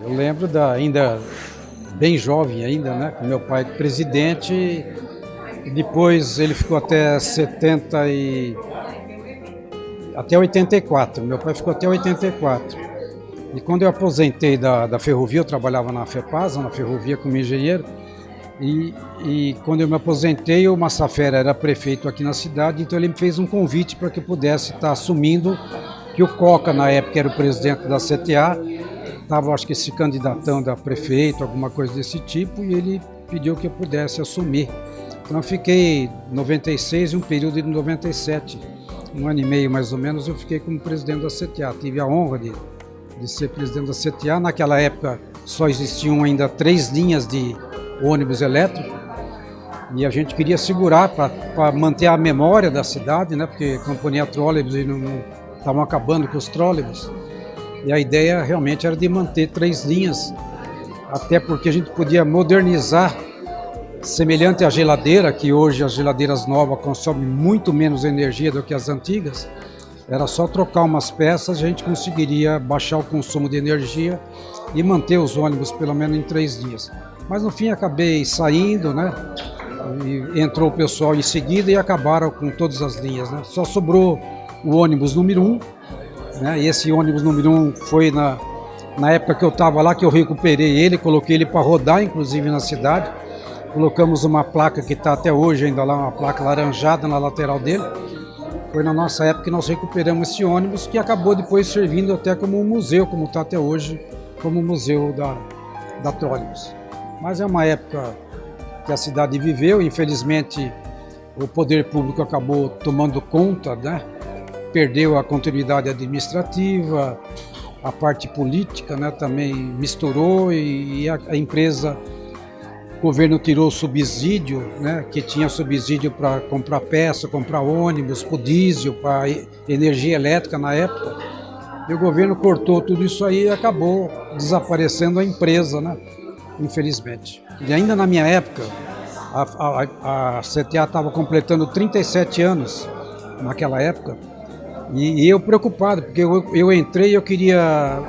Eu lembro ainda bem jovem ainda, né, com meu pai presidente, e depois ele ficou até até 84, meu pai ficou até 84. E quando eu aposentei da ferrovia, eu trabalhava na FEPASA, na ferrovia como engenheiro, e quando eu me aposentei, o Massafera era prefeito aqui na cidade, então ele me fez um convite para que eu pudesse estar assumindo, que o Coca, na época, era o presidente da CTA, estava, acho que, se candidatando a prefeito, alguma coisa desse tipo, e ele pediu que eu pudesse assumir. Então eu fiquei 96 e um período de 97, um ano e meio mais ou menos, eu fiquei como presidente da CTA. Tive a honra de ser presidente da CTA. Naquela época só existiam ainda 3 linhas de ônibus elétrico, e a gente queria segurar para manter a memória da cidade, né? Porque a companhia trólebus não estavam acabando com os trólebus. E a ideia realmente era de manter 3 linhas, até porque a gente podia modernizar, semelhante à geladeira, que hoje as geladeiras novas consomem muito menos energia do que as antigas. Era só trocar umas peças, a gente conseguiria baixar o consumo de energia e manter os ônibus pelo menos em 3 dias. Mas no fim acabei saindo, né? E entrou o pessoal em seguida e acabaram com todas as linhas, né? Só sobrou o ônibus número 1, né? E esse ônibus número 1 foi na época que eu estava lá, que eu recuperei ele, coloquei ele para rodar, inclusive na cidade. Colocamos uma placa que está até hoje ainda lá, uma placa laranjada na lateral dele. Foi na nossa época que nós recuperamos esse ônibus, que acabou depois servindo até como um museu, como está até hoje, como museu da Trólebus. Mas é uma época que a cidade viveu, infelizmente o poder público acabou tomando conta, né? Perdeu a continuidade administrativa, a parte política, né, também misturou, e a empresa, o governo tirou o subsídio, né, que tinha subsídio para comprar peça, comprar ônibus, para o diesel, para energia elétrica na época, e o governo cortou tudo isso aí e acabou desaparecendo a empresa, né, infelizmente. E ainda na minha época, a CTA estava completando 37 anos naquela época, e eu preocupado, porque eu entrei e eu queria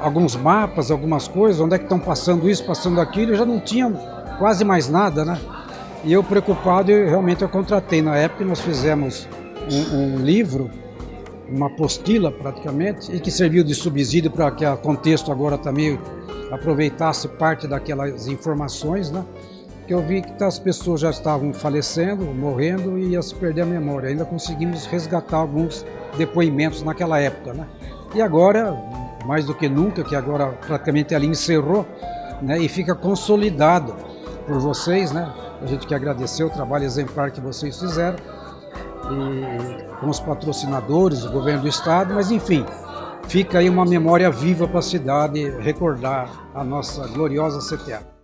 alguns mapas, algumas coisas, onde é que estão passando isso, passando aquilo, eu já não tinha quase mais nada, né? E eu preocupado, realmente eu contratei na época, nós fizemos um livro, uma apostila praticamente, e que serviu de subsídio para que o contexto agora também aproveitasse parte daquelas informações, né? Que eu vi que as pessoas já estavam falecendo, morrendo, e ia se perder a memória. Ainda conseguimos resgatar alguns depoimentos naquela época, né? E agora, mais do que nunca, que agora praticamente ali encerrou, né? E fica consolidado por vocês, né? A gente quer agradecer o trabalho exemplar que vocês fizeram, e com os patrocinadores, o governo do estado, mas enfim, fica aí uma memória viva para a cidade recordar a nossa gloriosa CTA.